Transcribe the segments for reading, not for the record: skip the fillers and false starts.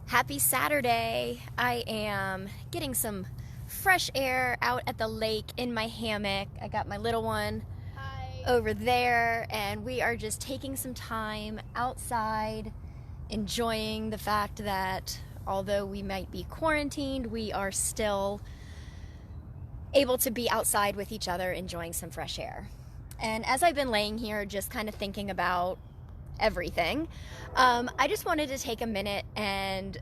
Happy Saturday. I am getting some fresh air out at the lake in my hammock. I got my little one over there, and we are just taking some time outside, enjoying the fact that although we might be quarantined, we are still able to be outside with each other, enjoying some fresh air. And as I've been laying here just kind of thinking about everything, I just wanted to take a minute and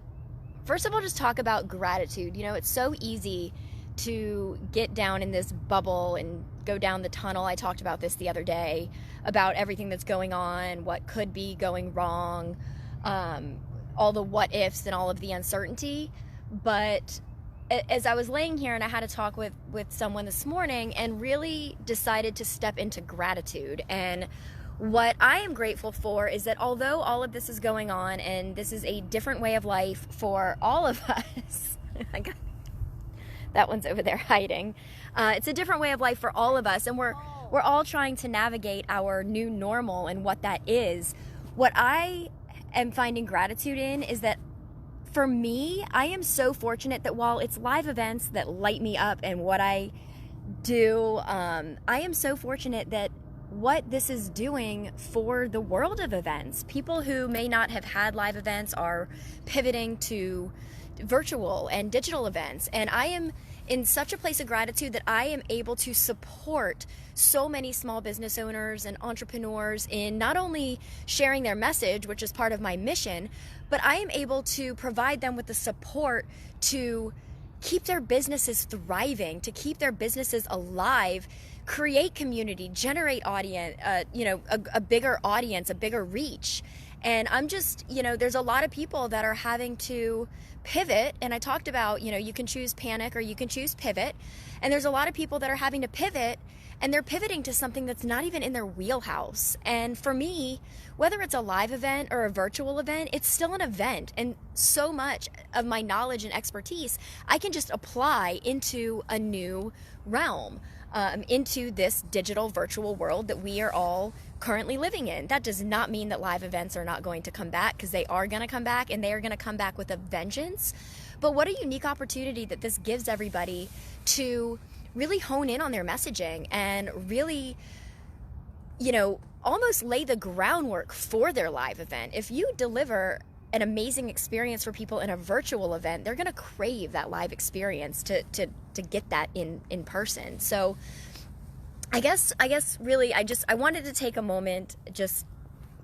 first of all just talk about gratitude. You know, it's so easy to get down in this bubble and go down the tunnel. I talked about this the other day about everything that's going on, what could be going wrong, all the what ifs and all of the uncertainty. But as I was laying here and I had to talk with someone this morning and really decided to step into gratitude. And what I am grateful for is that although all of this is going on and this is a different way of life for all of us, that one's over there hiding. It's a different way of life for all of us, and we're all trying to navigate our new normal and what that is. What I am finding gratitude in is that for me, I am so fortunate that while it's live events that light me up and what I do, I am so fortunate that what this is doing for the world of events. People who may not have had live events are pivoting to virtual and digital events. And I am in such a place of gratitude that I am able to support so many small business owners and entrepreneurs in not only sharing their message, which is part of my mission, but I am able to provide them with the support to keep their businesses thriving, to keep their businesses alive, create community, generate audience, a bigger audience, a bigger reach. And I'm just, there's a lot of people that are having to pivot. And I talked about, you can choose panic or you can choose pivot. And there's a lot of people that are having to pivot, and they're pivoting to something that's not even in their wheelhouse. And for me, whether it's a live event or a virtual event, it's still an event. And so much of my knowledge and expertise, I can just apply into a new realm, into this digital virtual world that we are all currently living in. That does not mean that live events are not going to come back, because they are going to come back, and they are going to come back with a vengeance. But what a unique opportunity that this gives everybody to really hone in on their messaging and really, almost lay the groundwork for their live event. If you deliver an amazing experience for people in a virtual event, they're going to crave that live experience to get that in person. So I guess really I wanted to take a moment just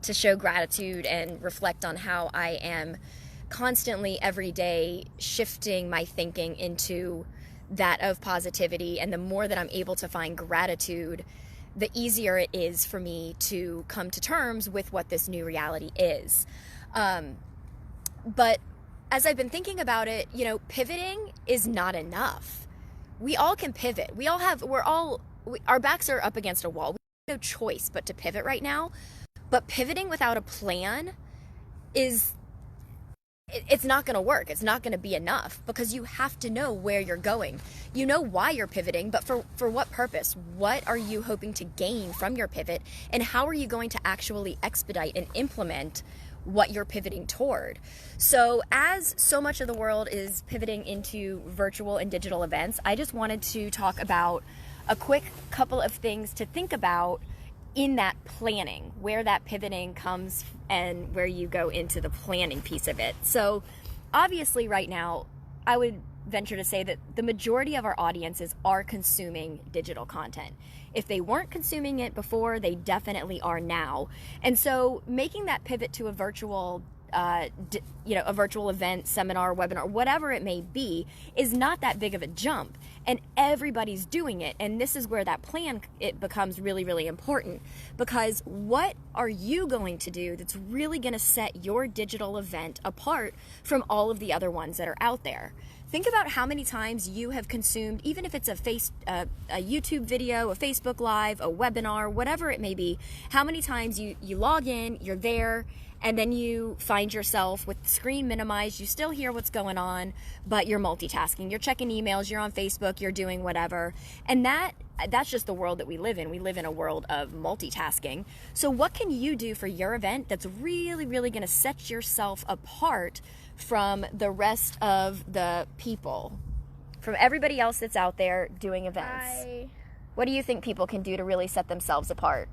to show gratitude and reflect on how I am constantly every day shifting my thinking into that of positivity. And the more that I'm able to find gratitude, the easier it is for me to come to terms with what this new reality is. But as I've been thinking about it, pivoting is not enough. We all can pivot. Our backs are up against a wall. We have no choice but to pivot right now. But pivoting without a plan it's not going to work. It's not going to be enough, because you have to know where you're going. You know why you're pivoting, but for what purpose? What are you hoping to gain from your pivot? And how are you going to actually expedite and implement what you're pivoting toward? So as so much of the world is pivoting into virtual and digital events, I just wanted to talk about a quick couple of things to think about in that planning, where that pivoting comes and where you go into the planning piece of it. So obviously right now, I would venture to say that the majority of our audiences are consuming digital content. If they weren't consuming it before, they definitely are now. And so making that pivot to a virtual a virtual event, seminar, webinar, whatever it may be, is not that big of a jump, and everybody's doing it. And this is where that plan, it becomes really, really important, because what are you going to do that's really going to set your digital event apart from all of the other ones that are out there? Think about how many times you have consumed, even if it's a YouTube video, a Facebook Live, a webinar, whatever it may be, how many times you log in, you're there, and then you find yourself with the screen minimized, you still hear what's going on, but you're multitasking. You're checking emails, you're on Facebook, you're doing whatever. And that's just the world that we live in. We live in a world of multitasking. So what can you do for your event that's really, really going to set yourself apart from the rest of the people, from everybody else that's out there doing events? What do you think people can do to really set themselves apart?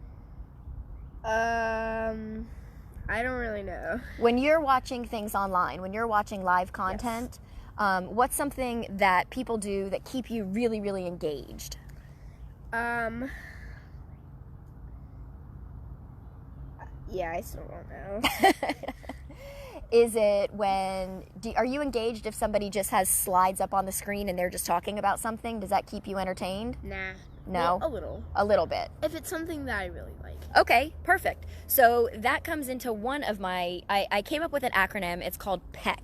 I don't really know. When you're watching things online, when you're watching live content, yes. What's something that people do that keep you really, really engaged? Yeah, I still don't know. Is it are you engaged if somebody just has slides up on the screen and they're just talking about something? Does that keep you entertained? Nah. No? A little. A little bit. If it's something that I really like. Okay, perfect. So that comes into one of my, I came up with an acronym. It's called PEC.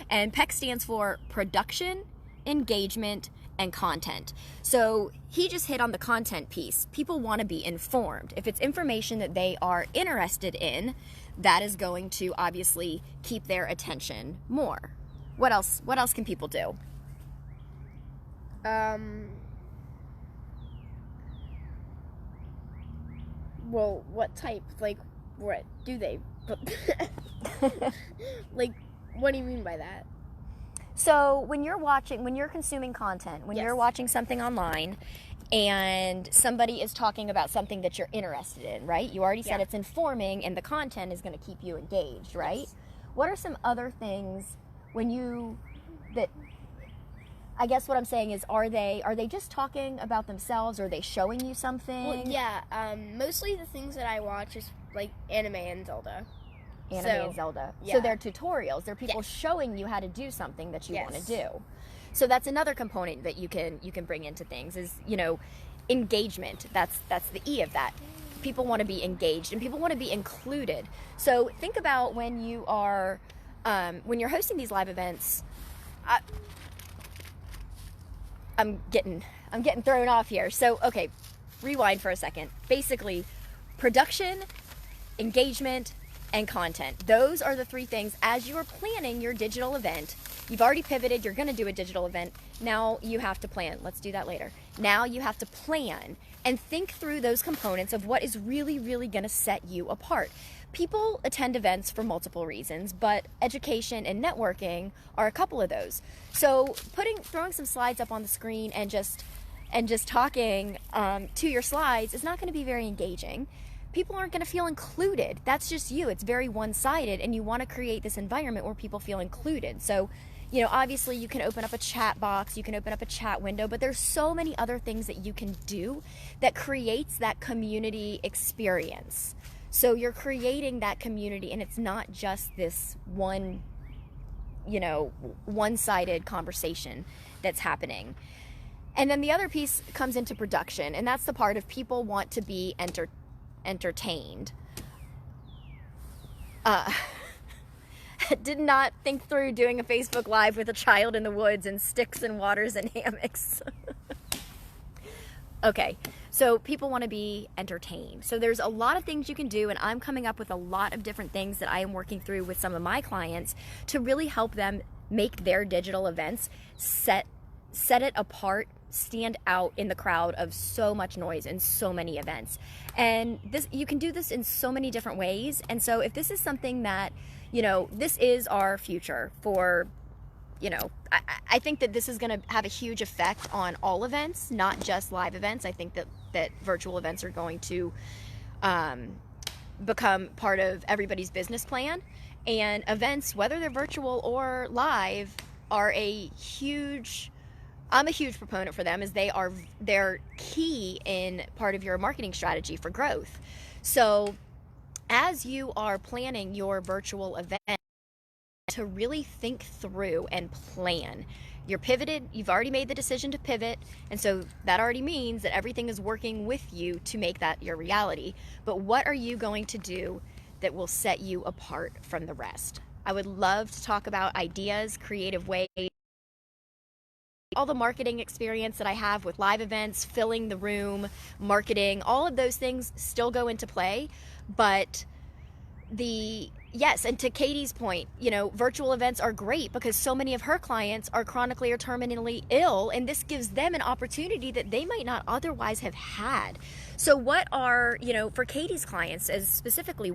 And PEC stands for Production, Engagement, and Content. So he just hit on the content piece. People want to be informed. If it's information that they are interested in, that is going to obviously keep their attention more. What else can people do? Well, what type? Like, what do they? Like, what do you mean by that? So when you're consuming content, when yes. you're watching something online and somebody is talking about something that you're interested in, right? You already said it's informing and the content is going to keep you engaged, right? Yes. What are some other things I guess what I'm saying is, are they just talking about themselves? Or are they showing you something? Well, yeah. Mostly the things that I watch is like anime and Zelda. And Zelda. Yeah. So they're tutorials. They're people showing you how to do something that you want to do. So that's another component that you can bring into things is, engagement. That's the E of that. People want to be engaged and people want to be included. So think about when you are when you're hosting these live events. I'm getting thrown off here. So, okay, rewind for a second. Basically, production, engagement, and content. Those are the three things as you are planning your digital event. You've already pivoted. You're going to do a digital event. Now you have to plan. Let's do that later. Now you have to plan and think through those components of what is really, really going to set you apart. People attend events for multiple reasons, but education and networking are a couple of those. So throwing some slides up on the screen and just talking to your slides is not going to be very engaging. People aren't going to feel included. That's just you. It's very one-sided, and you want to create this environment where people feel included. So, obviously you can open up a chat box, you can open up a chat window, but there's so many other things that you can do that creates that community experience. So you're creating that community, and it's not just this one, one-sided conversation that's happening. And then the other piece comes into production, and that's the part of people want to be entertained. Did not think through doing a Facebook Live with a child in the woods and sticks and waters and hammocks. Okay, so people want to be entertained. So there's a lot of things you can do, and I'm coming up with a lot of different things that I am working through with some of my clients to really help them make their digital events set it apart, stand out in the crowd of so much noise and so many events. And you can do this in so many different ways. And so if this is something that, this is our future for, I think that this is going to have a huge effect on all events, not just live events. I think that virtual events are going to become part of everybody's business plan. And events, whether they're virtual or live, are I'm a huge proponent for them, as they're key in part of your marketing strategy for growth. So as you are planning your virtual event, to really think through and plan. You're pivoted, you've already made the decision to pivot, and so that already means that everything is working with you to make that your reality. But what are you going to do that will set you apart from the rest? I would love to talk about ideas, creative ways, all the marketing experience that I have with live events, filling the room, marketing, all of those things still go into play, but yes, and to Katie's point, you know, virtual events are great because so many of her clients are chronically or terminally ill, and this gives them an opportunity that they might not otherwise have had. So what are, you know, for Katie's clients as specifically,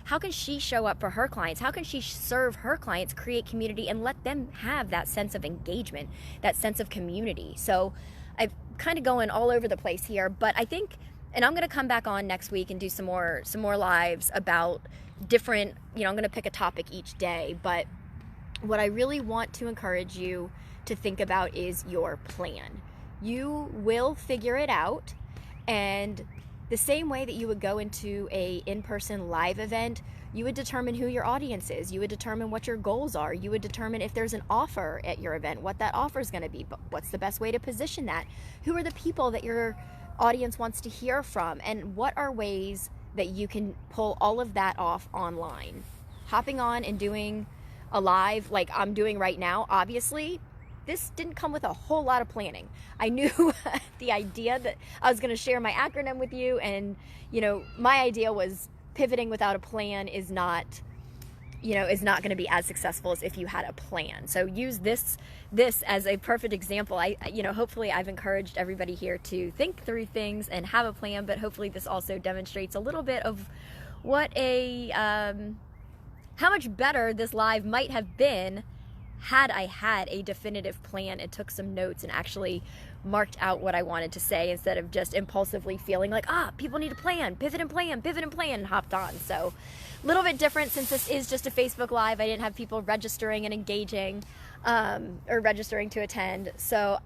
how can she show up for her clients? How can she serve her clients, create community, and let them have that sense of engagement, that sense of community? So I'm kind of going all over the place here, but I think, and I'm going to come back on next week and do some more lives about different, you know, I'm going to pick a topic each day, but what I really want to encourage you to think about is your plan. You will figure it out, and the same way that you would go into a in-person live event, you would determine who your audience is. You would determine what your goals are. You would determine if there's an offer at your event, what that offer is going to be, but what's the best way to position that? Who are the people that your audience wants to hear from, and what are ways that you can pull all of that off online? Hopping on and doing a live like I'm doing right now, obviously this didn't come with a whole lot of planning. I knew the idea that I was going to share my acronym with you, and you know, my idea was pivoting without a plan is not going to be as successful as if you had a plan. So use this as a perfect example. Hopefully I've encouraged everybody here to think through things and have a plan, but hopefully this also demonstrates a little bit of what how much better this live might have been had I had a definitive plan and took some notes and actually marked out what I wanted to say instead of just impulsively feeling like, people need a plan, pivot and plan, and hopped on. So a little bit different since this is just a Facebook Live. I didn't have people registering and engaging or registering to attend. So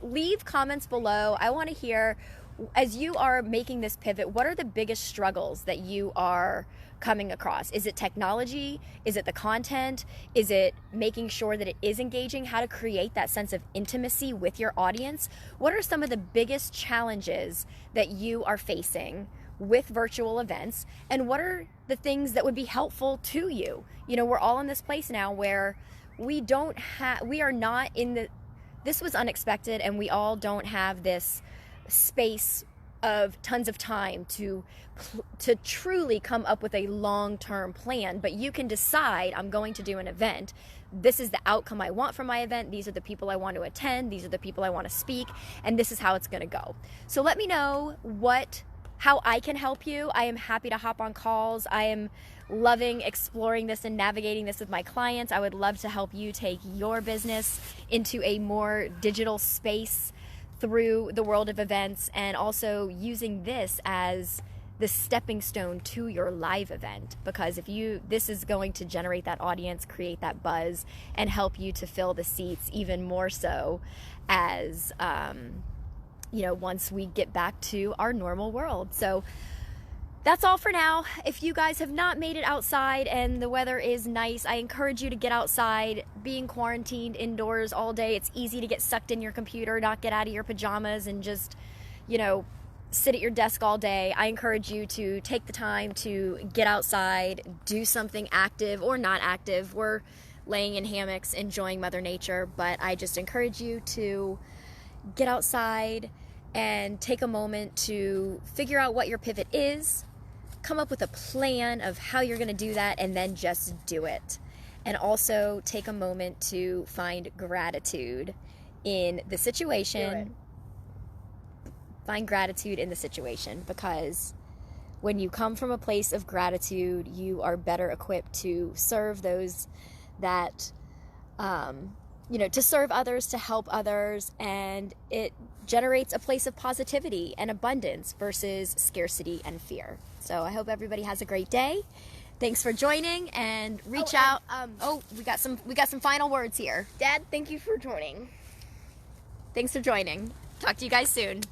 leave comments below. I want to hear, as you are making this pivot, what are the biggest struggles that you are coming across? Is it technology? Is it the content? Is it making sure that it is engaging? How to create that sense of intimacy with your audience? What are some of the biggest challenges that you are facing with virtual events? And what are the things that would be helpful to you? You know, we're all in this place now where this was unexpected, and we all don't have this space of tons of time to truly come up with a long-term plan. But you can decide, I'm going to do an event. This is the outcome I want from my event. These are the people I want to attend. These are the people I want to speak. And this is how it's going to go. So let me know how I can help you. I am happy to hop on calls. I am loving exploring this and navigating this with my clients. I would love to help you take your business into a more digital space through the world of events, and also using this as the stepping stone to your live event, because this is going to generate that audience, create that buzz, and help you to fill the seats even more so as once we get back to our normal world. So that's all for now. If you guys have not made it outside and the weather is nice, I encourage you to get outside. Being quarantined indoors all day, it's easy to get sucked in your computer, not get out of your pajamas, and just, sit at your desk all day. I encourage you to take the time to get outside, do something active or not active. We're laying in hammocks, enjoying Mother Nature, but I just encourage you to get outside and take a moment to figure out what your pivot is, come up with a plan of how you're going to do that, and then just do it. And also take a moment to find gratitude in the situation. Find gratitude in the situation, because when you come from a place of gratitude, you are better equipped to serve those that, to serve others, to help others, and it generates a place of positivity and abundance versus scarcity and fear. So I hope everybody has a great day. Thanks for joining, and reach out. We got some final words here. Dad, thank you for joining. Thanks for joining. Talk to you guys soon.